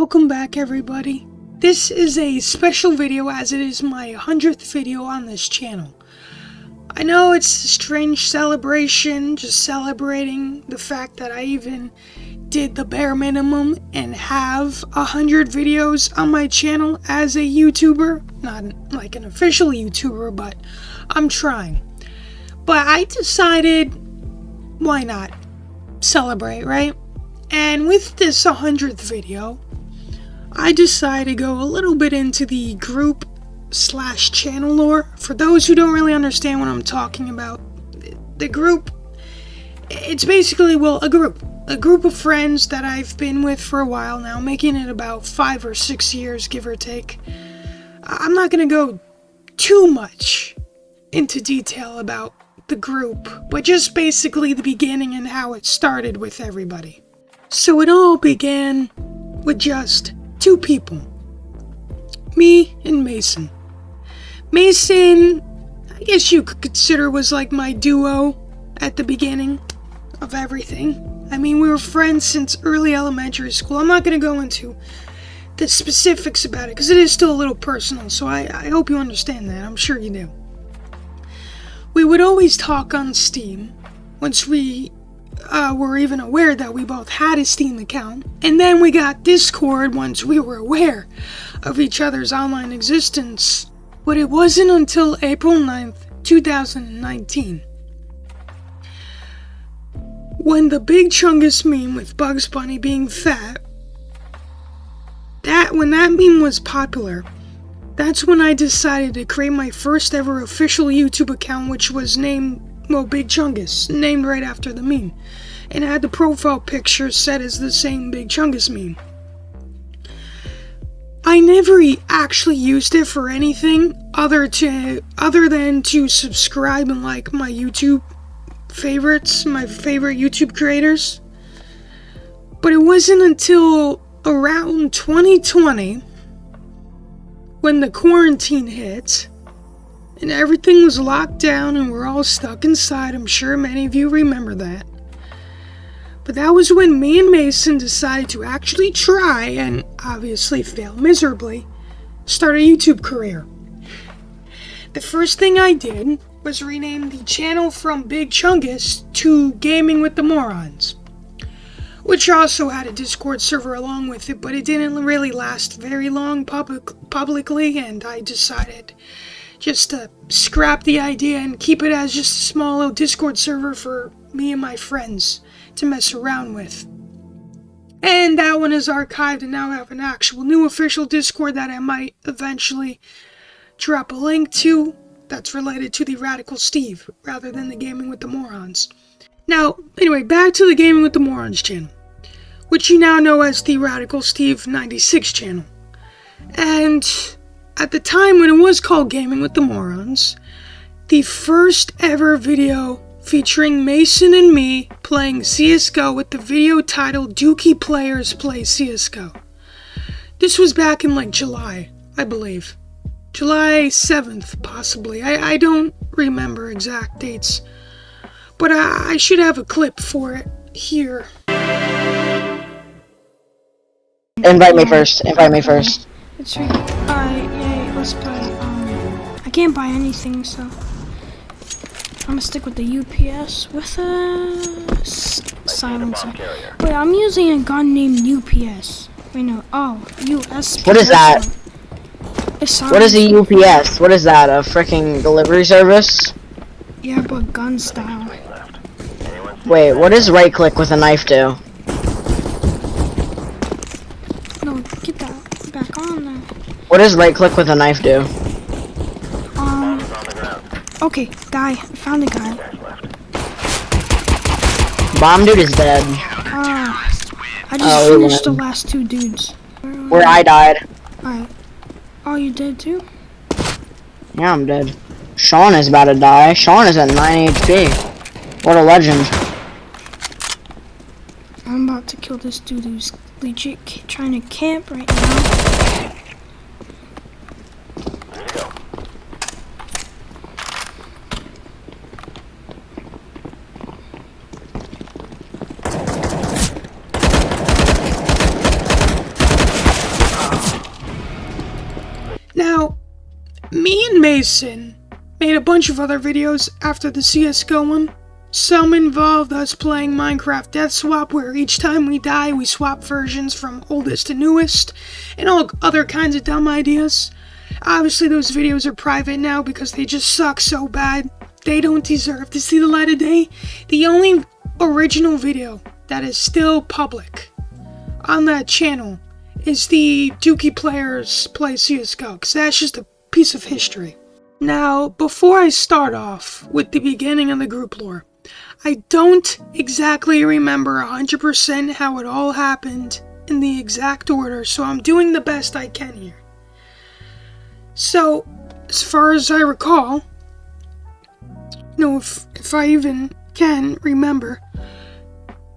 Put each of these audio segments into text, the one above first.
Welcome back, everybody. This is a special video as it is my 100th video on this channel. I know it's a strange celebration, just celebrating the fact that I even did the bare minimum and have 100 videos on my channel as a YouTuber. Not like an official YouTuber, but I'm trying. But I decided, why not celebrate, right? And with this 100th video, I decided to go a little bit into the group/channel lore. For those who don't really understand what I'm talking about, the group, it's basically, well, a group of friends that I've been with for a while now, making it about 5 or 6 years, give or take. I'm not going to go too much into detail about the group, but just basically the beginning and how it started with everybody. So it all began with just 2 people, me and Mason. Mason, I guess you could consider, was like my duo at the beginning of everything. I mean, we were friends since early elementary school. I'm not going to go into the specifics about it because it is still a little personal, so I hope you understand that. I'm sure you do. We would always talk on Steam once we were even aware that we both had a Steam account. And then we got Discord once we were aware of each other's online existence. But it wasn't until April 9th, 2019, when the Big Chungus meme with Bugs Bunny being fat, when that meme was popular, that's when I decided to create my first ever official YouTube account, which was named, well, Big Chungus, named right after the meme, and had the profile picture set as the same Big Chungus meme. I never actually used it for anything other than to subscribe and like my YouTube favorites, my favorite YouTube creators. But it wasn't until around 2020 when the quarantine hit and everything was locked down and we're all stuck inside. I'm sure many of you remember that. But that was when me and Mason decided to actually try, and obviously fail miserably, start a YouTube career. The first thing I did was rename the channel from Big Chungus to Gaming with the Morons, which also had a Discord server along with it, but it didn't really last very long publicly, and I decided just to scrap the idea and keep it as just a small little Discord server for me and my friends to mess around with. And that one is archived, and now I have an actual new official Discord that I might eventually drop a link to that's related to the Radical Steve rather than the Gaming with the Morons. Now, anyway, back to the Gaming with the Morons channel, which you now know as the Radical Steve 96 channel. And at the time when it was called Gaming with the Morons, the first ever video featuring Mason and me playing CSGO with the video titled Dookie Players Play CSGO. This was back in like July, I believe. July 7th, possibly. I don't remember exact dates. But I should have a clip for it here. Invite me first. It's right. Alright, let's play. I can't buy anything, so I'm gonna stick with the UPS with a silencer. Wait, I'm using a gun named UPS. Wait, no. Oh, US. What is that? What is a UPS? What is that? A freaking delivery service? Yeah, but gun style. Wait, what does right click with a knife do? No, get that back on there. What does right click with a knife do? Okay, guy. I found a guy. Bomb dude is dead. I just finished the last 2 dudes. Where I died. Alright. Oh, you did too? Yeah, I'm dead. Sean is about to die. Sean is at 9 HP. What a legend. I'm about to kill this dude who's legit trying to camp right now. Now, me and Mason made a bunch of other videos after the CSGO one. Some involved us playing Minecraft Death Swap, where each time we die, we swap versions from oldest to newest, and all other kinds of dumb ideas. Obviously, those videos are private now because they just suck so bad. They don't deserve to see the light of day. The only original video that is still public on that channel is the Dookie Players Play CSGO, because that's just a piece of history. Now, before I start off with the beginning of the group lore, I don't exactly remember 100% how it all happened in the exact order, so I'm doing the best I can here. So, as far as I recall, if I even can remember,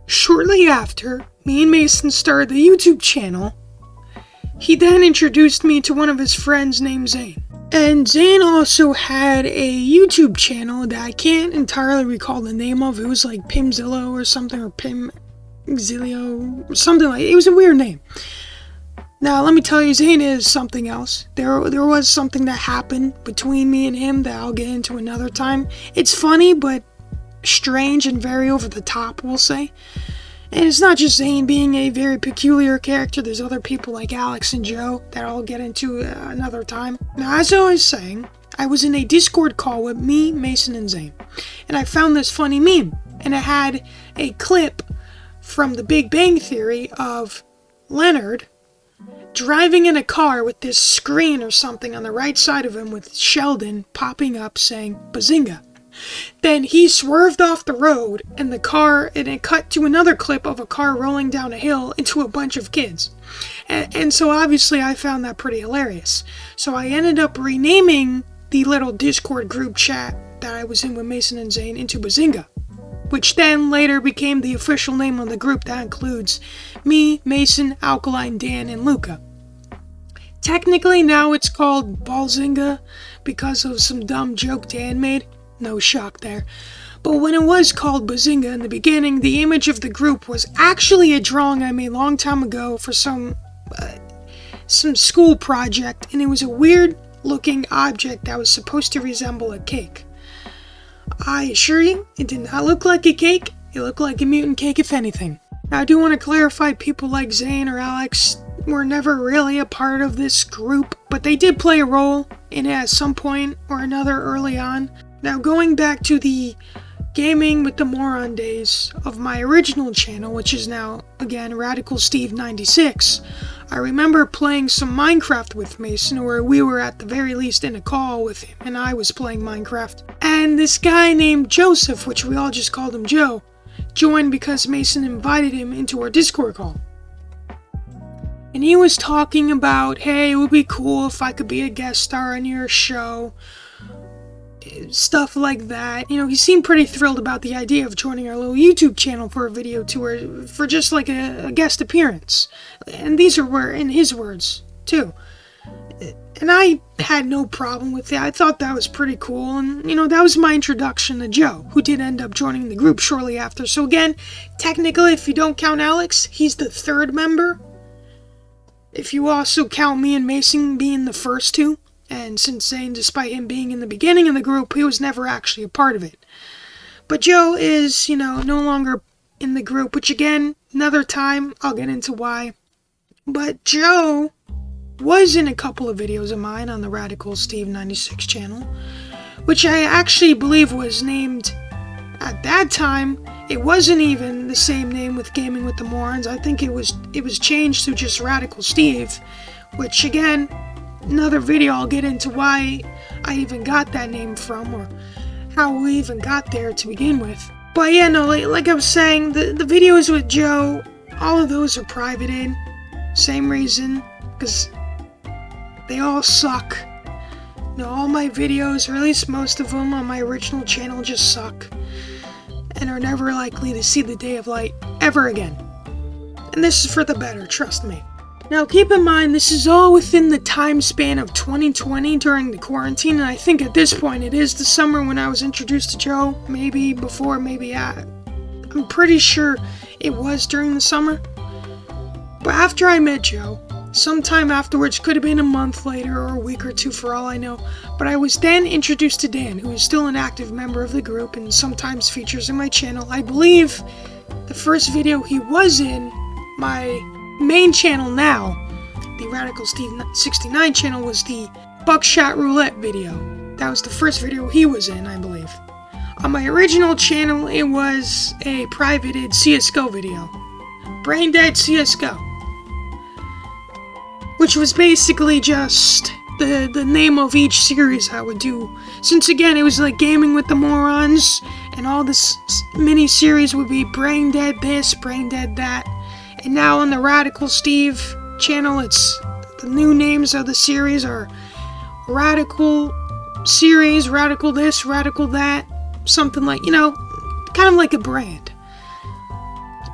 shortly after me and Mason started the YouTube channel, he then introduced me to one of his friends named Zane. And Zane also had a YouTube channel that I can't entirely recall the name of. It was like Pimzillo or something, or Pimzilio, or something like it. It was a weird name. Now, let me tell you, Zane is something else. There was something that happened between me and him that I'll get into another time. It's funny, but strange and very over the top, we'll say. And it's not just Zane being a very peculiar character. There's other people like Alex and Joe that I'll get into another time. Now, as I was saying, I was in a Discord call with me, Mason, and Zane. And I found this funny meme. And it had a clip from The Big Bang Theory of Leonard driving in a car with this screen or something on the right side of him with Sheldon popping up saying, "Bazinga." Then he swerved off the road, and it cut to another clip of a car rolling down a hill into a bunch of kids. And so obviously I found that pretty hilarious. So I ended up renaming the little Discord group chat that I was in with Mason and Zane into Bazinga, which then later became the official name of the group that includes me, Mason, Alkaline, Dan, and Luca. Technically now it's called Balzinga because of some dumb joke Dan made. No shock there. But when it was called Bazinga in the beginning, the image of the group was actually a drawing I made a long time ago for some school project, and it was a weird looking object that was supposed to resemble a cake. I assure you, it did not look like a cake. It looked like a mutant cake, if anything. Now, I do want to clarify, people like Zane or Alex were never really a part of this group, but they did play a role in it at some point or another early on. Now, going back to the Gaming with the Moron days of my original channel, which is now, again, Radical Steve 96, I remember playing some Minecraft with Mason, where we were at the very least in a call with him, and I was playing Minecraft. And this guy named Joseph, which we all just called him Joe, joined because Mason invited him into our Discord call. And he was talking about, hey, it would be cool if I could be a guest star on your show. Stuff like that. He seemed pretty thrilled about the idea of joining our little YouTube channel for a video tour, for just like a guest appearance. And these were in his words, too. And I had no problem with it. I thought that was pretty cool. And, that was my introduction to Joe, who did end up joining the group shortly after. So again, technically, if you don't count Alex, he's the third member. If you also count me and Mason being the first two. And since Zane, despite him being in the beginning of the group, he was never actually a part of it. But Joe is, no longer in the group, which again, another time, I'll get into why. But Joe was in a couple of videos of mine on the Radical Steve 96 channel, which I actually believe was named, at that time, it wasn't even the same name with Gaming with the Morons. I think it was changed to just Radical Steve, which again, another video I'll get into why I even got that name from, or how we even got there to begin with. But yeah, no, like I was saying, the videos with Joe, all of those are privated. Same reason, because they all suck. All my videos, or at least most of them on my original channel, just suck. And are never likely to see the day of light ever again. And this is for the better, trust me. Now, keep in mind, this is all within the time span of 2020 during the quarantine, and I think at this point it is the summer when I was introduced to Joe. Maybe before, maybe I'm pretty sure it was during the summer. But after I met Joe, sometime afterwards, could have been a month later or a week or two for all I know, but I was then introduced to Dan, who is still an active member of the group and sometimes features in my channel. I believe the first video he was in my main channel now, the Radical Steve 69 channel, was the Buckshot Roulette video. That was the first video he was in, I believe. On my original channel, it was a privated CSGO video. Braindead CSGO. Which was basically just the name of each series I would do. Since again, it was like Gaming with the Morons, and all this mini-series would be Braindead this, Braindead that. And now on the Radical Steve channel, it's the new names of the series are Radical Series, Radical this, Radical that. Something like, kind of like a brand.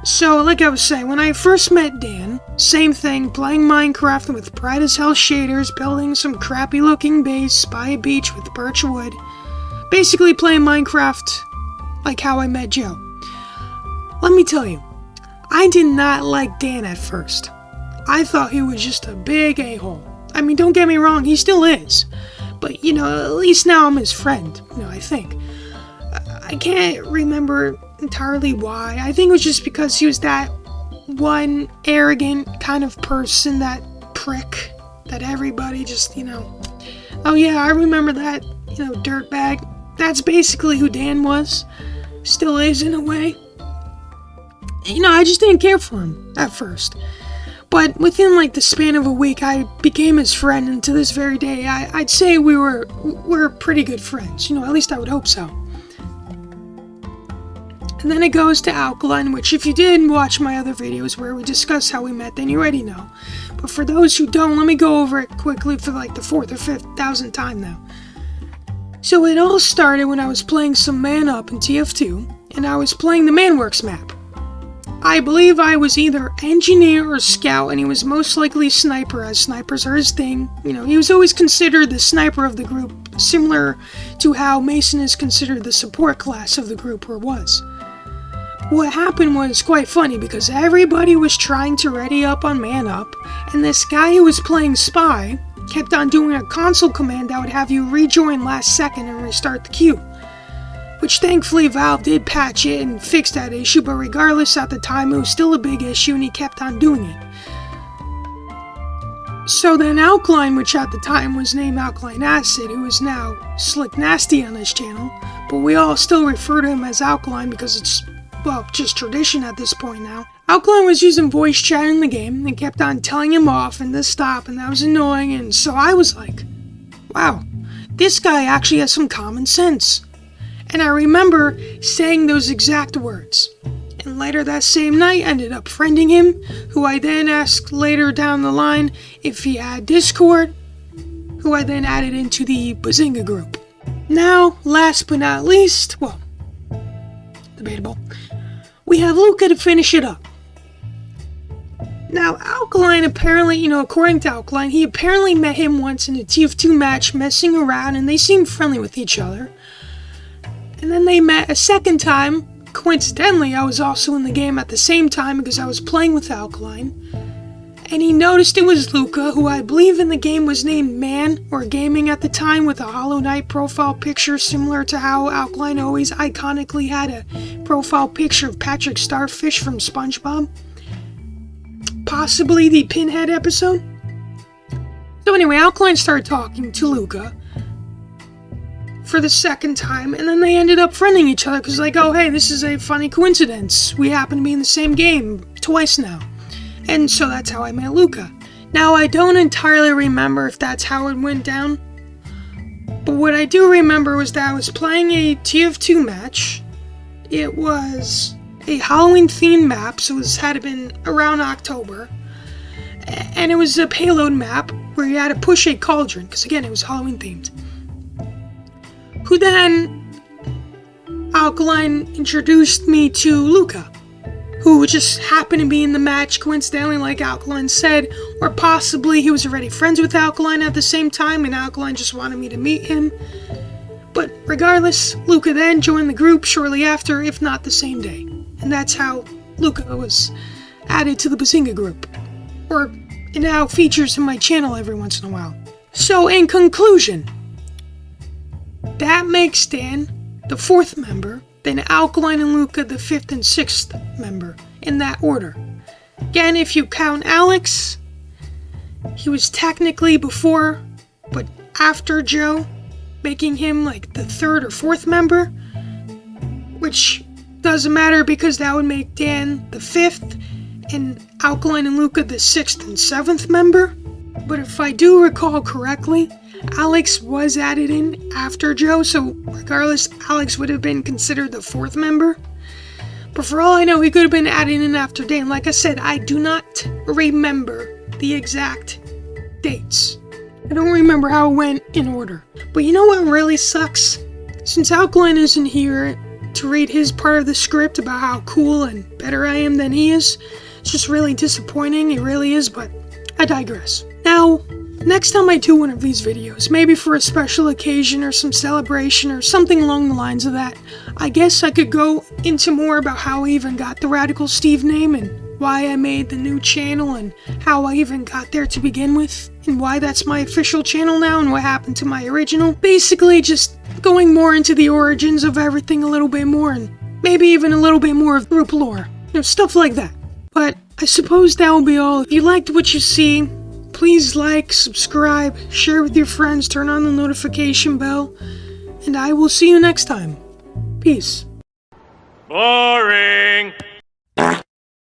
So, like I was saying, when I first met Dan, same thing, playing Minecraft with bright as hell shaders, building some crappy looking base by a beach with birch wood. Basically playing Minecraft like how I met Joe. Let me tell you, I did not like Dan at first. I thought he was just a big a-hole. I mean, don't get me wrong, he still is. But, at least now I'm his friend, I think. I can't remember entirely why. I think it was just because he was that one arrogant kind of person, that prick, that everybody just, oh yeah, I remember that, dirtbag. That's basically who Dan was. Still is in a way. I just didn't care for him at first. But within like the span of a week, I became his friend, and to this very day, I'd say we're pretty good friends. At least I would hope so. And then it goes to Alkaline, which if you did watch my other videos where we discuss how we met, then you already know. But for those who don't, let me go over it quickly for like the 4th or 5th time now. So it all started when I was playing some Man Up in TF2, and I was playing the Manworks map. I believe I was either engineer or scout, and he was most likely sniper, as snipers are his thing. He was always considered the sniper of the group, similar to how Mason is considered the support class of the group, or was. What happened was quite funny because everybody was trying to ready up on Man Up, and this guy who was playing Spy kept on doing a console command that would have you rejoin last second and restart the queue. Which thankfully Valve did patch it and fix that issue, but regardless, at the time it was still a big issue and he kept on doing it. So then Alkaline, which at the time was named Alkaline Acid, who is now Slick Nasty on his channel, but we all still refer to him as Alkaline because it's, just tradition at this point now. Alkaline was using voice chat in the game and kept on telling him off and to stop, and that was annoying, and so I was like, wow, this guy actually has some common sense. And I remember saying those exact words. And later that same night, ended up friending him, who I then asked later down the line if he had Discord, who I then added into the Bazinga group. Now, last but not least, debatable, we have Luca to finish it up. Now, Alkaline apparently, according to Alkaline, he apparently met him once in a TF2 match messing around, and they seemed friendly with each other. And then they met a second time. Coincidentally, I was also in the game at the same time because I was playing with Alkaline. And he noticed it was Luca, who I believe in the game was named Man or Gaming at the time, with a Hollow Knight profile picture similar to how Alkaline always iconically had a profile picture of Patrick Starfish from SpongeBob. Possibly the Pinhead episode. So anyway, Alkaline started talking to Luca for the second time, and then they ended up friending each other because like, oh hey, this is a funny coincidence. We happen to be in the same game twice now. And so that's how I met Luca. Now, I don't entirely remember if that's how it went down, but what I do remember was that I was playing a TF2 match. It was a Halloween-themed map, so this had been around October, and it was a payload map where you had to push a cauldron, because again, it was Halloween-themed. Who then, Alkaline introduced me to Luca, who just happened to be in the match coincidentally, like Alkaline said, or possibly he was already friends with Alkaline at the same time and Alkaline just wanted me to meet him. But regardless, Luca then joined the group shortly after, if not the same day. And that's how Luca was added to the Bazinga group. Or it now features in my channel every once in a while. So in conclusion, that makes Dan the 4th member, then Alkaline and Luca the 5th and 6th member, in that order. Again, if you count Alex, he was technically before, but after Joe, making him like the 3rd or 4th member, which doesn't matter because that would make Dan the 5th and Alkaline and Luca the 6th and 7th member. But if I do recall correctly, Alex was added in after Joe, so regardless, Alex would have been considered the 4th member. But for all I know, he could have been added in after Dan. Like I said, I do not remember the exact dates. I don't remember how it went in order. But you know what really sucks? Since Alkaline isn't here to read his part of the script about how cool and better I am than he is, it's just really disappointing. It really is, but I digress. Now, next time I do one of these videos, maybe for a special occasion or some celebration or something along the lines of that, I guess I could go into more about how I even got the Radical Steve name and why I made the new channel and how I even got there to begin with and why that's my official channel now and what happened to my original. Basically just going more into the origins of everything a little bit more and maybe even a little bit more of group lore. You know, stuff like that. But I suppose that will be all. If you liked what you see, please like, subscribe, share with your friends, turn on the notification bell, and I will see you next time. Peace. Boring.